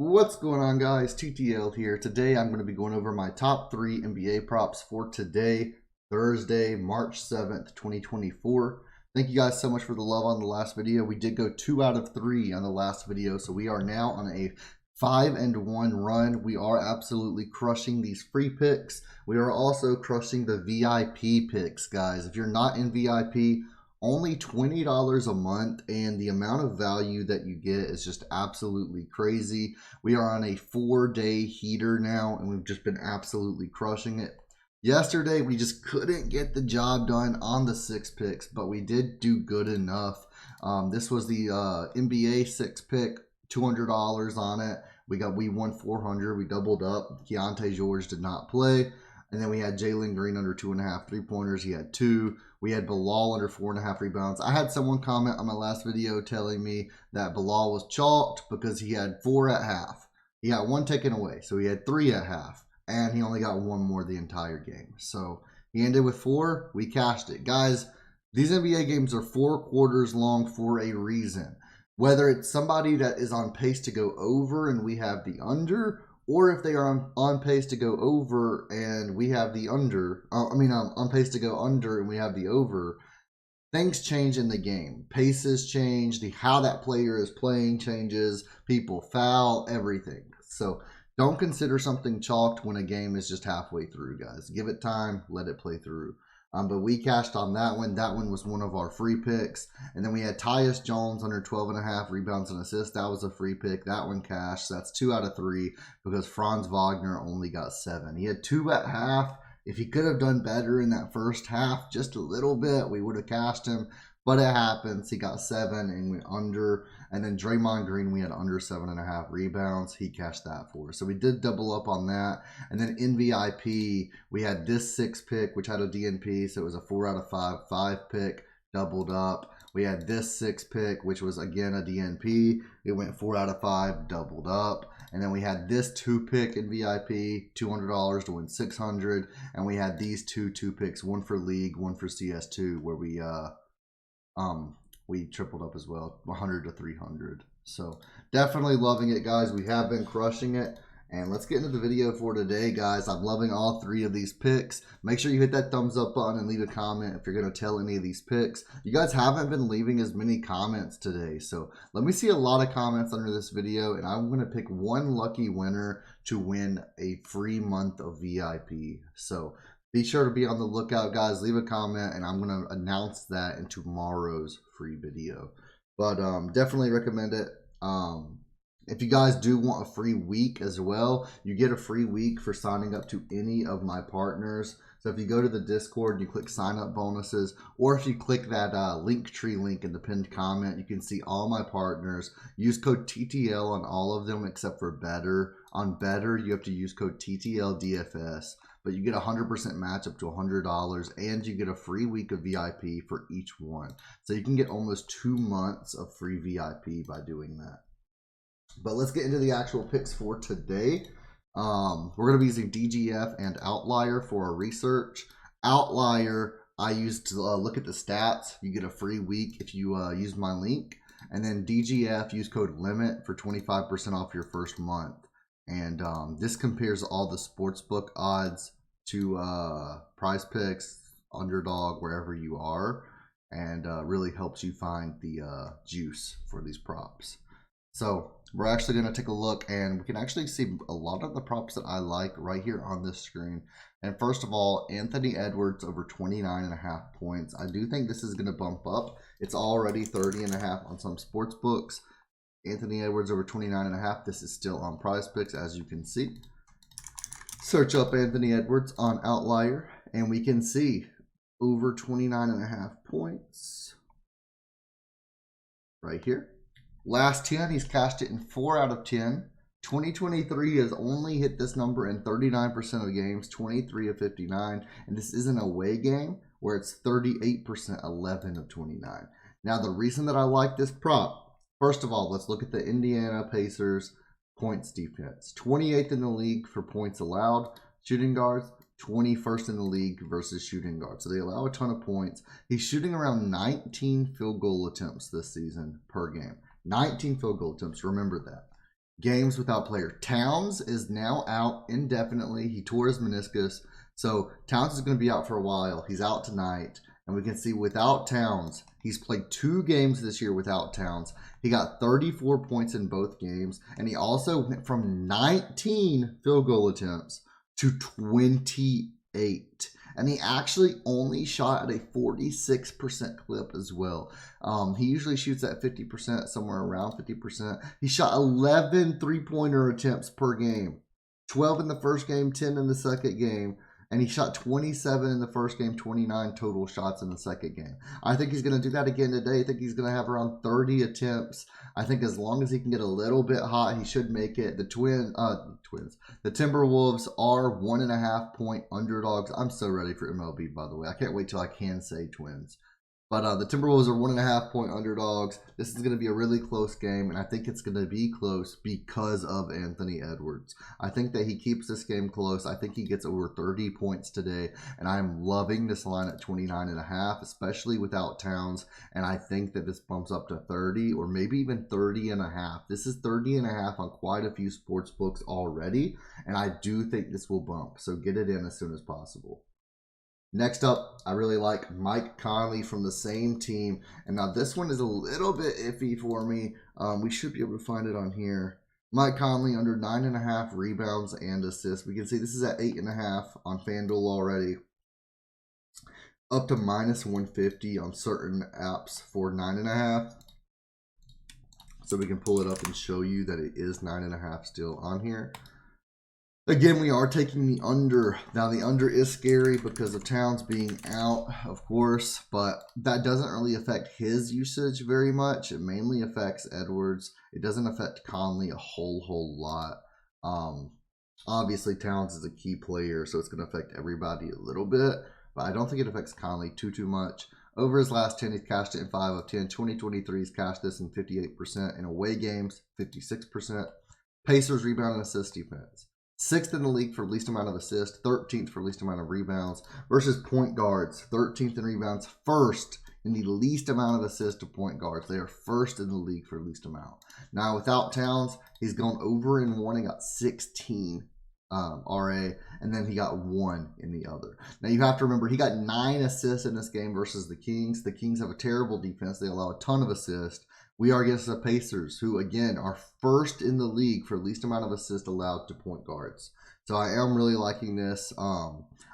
What's going on, guys? TTL here. Today I'm going to be going over my top 3 NBA props for today, Thursday, March 7th, 2024. Thank you guys so much for the love on the last video. We did go 2 out of 3 on the last video, so we are now on a 5-1 run. We are absolutely crushing these free picks. We are also crushing the VIP picks, guys. If you're not in VIP, only $20 a month, and the amount of value that you get is just absolutely crazy. We are on a 4-day heater now, and we've just been absolutely crushing it. Yesterday, we just couldn't get the job done on the 6 picks, but we did do good enough. This was the NBA 6 pick, $200 on it. We won 400. We doubled up. Keontae George did not play. And then we had Jalen Green under 2.5 3-pointers. He had 2. We had Bilal under 4.5 rebounds. I had someone comment on my last video telling me that Bilal was chalked because he had 4 at half. He got 1 taken away, so he had 3 at half. And he only got 1 more the entire game. So he ended with 4. We cashed it. Guys, these NBA games are 4 quarters long for a reason. Whether it's somebody that is on pace to go over and we have the under, or if they are on pace to go over and we have the under, on pace to go under and we have the over, things change in the game. Paces change, how that player is playing changes, people foul, everything. So don't consider something chalked when a game is just halfway through, guys. Give it time, let it play through. But we cashed on that one. That one was one of our free picks. And then we had Tyus Jones under 12.5 rebounds and assists. That was a free pick. That one cashed. That's 2 out of 3 because Franz Wagner only got 7. He had 2 at half. If he could have done better in that first half, just a little bit, we would have cashed him. But it happens. He got 7 and went under. And then Draymond Green, we had under 7.5 rebounds. He cashed that for us. So we did double up on that. And then in VIP, we had this 6 pick, which had a DNP. So it was a 4 out of 5 pick, doubled up. We had this 6 pick, which was again a DNP. It went 4 out of 5, doubled up. And then we had this 2 pick in VIP, $200 to win 600. And we had these 2 picks, one for League, one for CS2, where we tripled up as well, 100 to 300. So definitely loving it, guys. We have been crushing it. And let's get into the video for today, guys. I'm loving all 3 of these picks. Make sure you hit that thumbs up button and leave a comment if you're going to tell any of these picks. You guys haven't been leaving as many comments today, so let me see a lot of comments under this video, and I'm going to pick one lucky winner to win a free month of VIP. So be sure to be on the lookout, guys. Leave a comment, and I'm going to announce that in tomorrow's free video. But definitely recommend it. If you guys do want a free week as well, you get a free week for signing up to any of my partners. So if you go to the Discord, you click sign up bonuses, or if you click that Linktree link in the pinned comment, you can see all my partners. Use code TTL on all of them except for Betr. On Betr, you have to use code TTLDFS. But you get 100% match up to $100, and you get a free week of VIP for each one. So you can get almost 2 months of free VIP by doing that. But let's get into the actual picks for today. We're going to be using DGF and Outlier for our research. Outlier, I used to look at the stats. You get a free week if you use my link. And then DGF, use code LIMIT for 25% off your first month. And this compares all the sportsbook odds to Prizepicks, UnderDog, wherever you are, and really helps you find the juice for these props. So we're actually going to take a look, and we can actually see a lot of the props that I like right here on this screen. And first of all, Anthony Edwards over 29.5 points. I do think this is going to bump up. It's already 30.5 on some sports books. Anthony Edwards over 29.5. This is still on Prizepicks, as you can see. Search up Anthony Edwards on Outlier, and we can see over 29.5 points right here. Last 10, he's cashed it in 4 out of 10. 2023 has only hit this number in 39% of games, 23 of 59. And this is an away game where it's 38%, 11 of 29. Now, the reason that I like this prop, first of all, let's look at the Indiana Pacers points defense. 28th in the league for points allowed. Shooting guards, 21st in the league versus shooting guards. So they allow a ton of points. He's shooting around 19 field goal attempts this season per game. 19 field goal attempts, remember that. games without player. Towns is now out indefinitely. He tore his meniscus. So Towns is going to be out for a while. He's out tonight. And we can see without Towns, he's played 2 games this year without Towns. He got 34 points in both games. And he also went from 19 field goal attempts to 28. And he actually only shot at a 46% clip as well. He usually shoots at 50%, somewhere around 50%. He shot 11 three-pointer attempts per game. 12 in the first game, 10 in the second game. And he shot 27 in the first game, 29 total shots in the second game. I think he's going to do that again today. I think he's going to have around 30 attempts. I think as long as he can get a little bit hot, he should make it. The Timberwolves are 1.5 point underdogs. I'm so ready for MLB, by the way. I can't wait till I can say Twins. But the Timberwolves are 1.5 point underdogs. This is going to be a really close game, and I think it's going to be close because of Anthony Edwards. I think that he keeps this game close. I think he gets over 30 points today, and I'm loving this line at 29.5, especially without Towns. And I think that this bumps up to 30 or maybe even 30.5. This is 30.5 on quite a few sports books already, and I do think this will bump. So get it in as soon as possible. Next up, I really like Mike Conley from the same team. And now this one is a little bit iffy for me. We should be able to find it on here. Mike Conley under 9.5 rebounds and assists. We can see this is at 8.5 on FanDuel already. Up to -150 on certain apps for 9.5. So we can pull it up and show you that it is 9.5 still on here. Again, we are taking the under. Now, the under is scary because of Towns being out, of course, but that doesn't really affect his usage very much. It mainly affects Edwards. It doesn't affect Conley a whole lot. Obviously, Towns is a key player, so it's going to affect everybody a little bit, but I don't think it affects Conley too much. Over his last 10, he's cashed it in 5 of 10. 2023, he's cashed this in 58%. In away games, 56%. Pacers, rebound, and assist defense. 6th in the league for least amount of assists, 13th for least amount of rebounds, versus point guards, 13th in rebounds, 1st in the least amount of assists to point guards. They are 1st in the league for least amount. Now, without Towns, he's gone over in one and got 16 RA, and then he got 1 in the other. Now, you have to remember, he got 9 assists in this game versus the Kings. The Kings have a terrible defense. They allow a ton of assists. We are against the Pacers, who, again, are 1st in the league for least amount of assists allowed to point guards. So I am really liking this.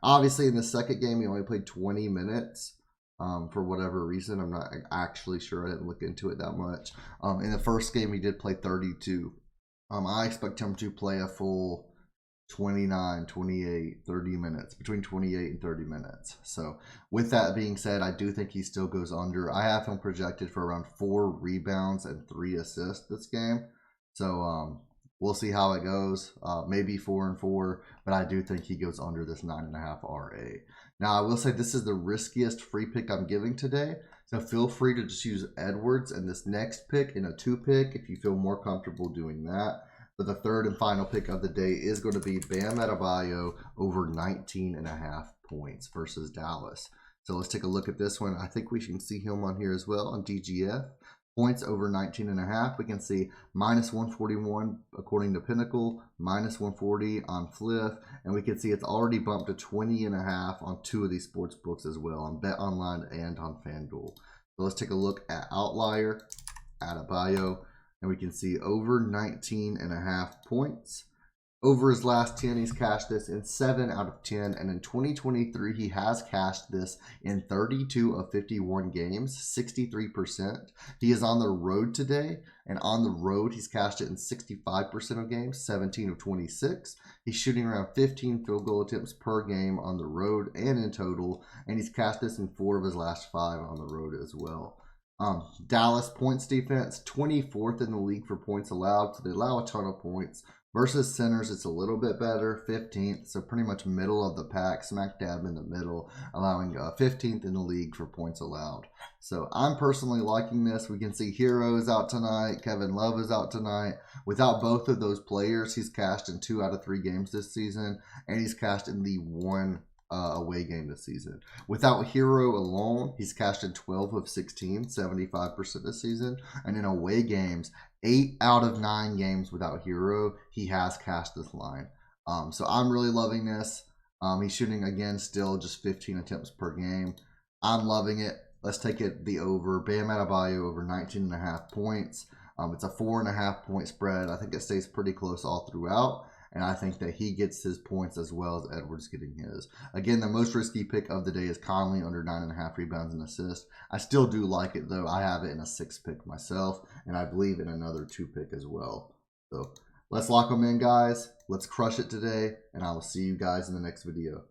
Obviously, in the second game, he only played 20 minutes for whatever reason. I'm not actually sure. I didn't look into it that much. In the first game, he did play 32. I expect him to play a full 29, 28, 30 minutes, between 28 and 30 minutes. So with that being said, I do think he still goes under. I have him projected for around 4 rebounds and 3 assists this game. So we'll see how it goes. Maybe 4 and 4, but I do think he goes under this 9.5 RA. Now, I will say this is the riskiest free pick I'm giving today. So feel free to just use Edwards and this next pick in a 2 pick if you feel more comfortable doing that. But the third and final pick of the day is going to be Bam Adebayo over 19.5 points versus Dallas. So let's take a look at this one. I think we can see him on here as well on DGF. Points over 19.5. We can see -141 according to Pinnacle, -140 on Fliff, and we can see it's already bumped to 20.5 on 2 of these sports books as well, on Bet Online and on FanDuel. So let's take a look at Outlier, Adebayo. And we can see over 19.5 points. Over his last 10, he's cashed this in 7 out of 10. And in 2023, he has cashed this in 32 of 51 games, 63%. He is on the road today. And on the road, he's cashed it in 65% of games, 17 of 26. He's shooting around 15 field goal attempts per game on the road and in total. And he's cashed this in 4 of his last 5 on the road as well. Dallas points defense, 24th in the league for points allowed, so they allow a ton of points. Versus centers, it's a little bit better, 15th, so pretty much middle of the pack, smack dab in the middle, allowing 15th in the league for points allowed. So I'm personally liking this. We can see Hero is out tonight, Kevin Love is out tonight. Without both of those players, he's cashed in 2 out of 3 games this season, and he's cashed in the 1 away game this season. Without Hero alone, he's cashed in 12 of 16, 75% this season. And in away games, 8 out of 9 games without Hero, he has cashed this line. So I'm really loving this. He's shooting again still just 15 attempts per game. I'm loving it. Let's take it the over. Bam Adebayo over 19.5 points. It's a 4.5 point spread. I think it stays pretty close all throughout. And I think that he gets his points as well as Edwards getting his. Again, the most risky pick of the day is Conley under 9.5 rebounds and assists. I still do like it though. I have it in a 6 pick myself, and I believe in another 2 pick as well. So let's lock them in, guys. Let's crush it today, and I will see you guys in the next video.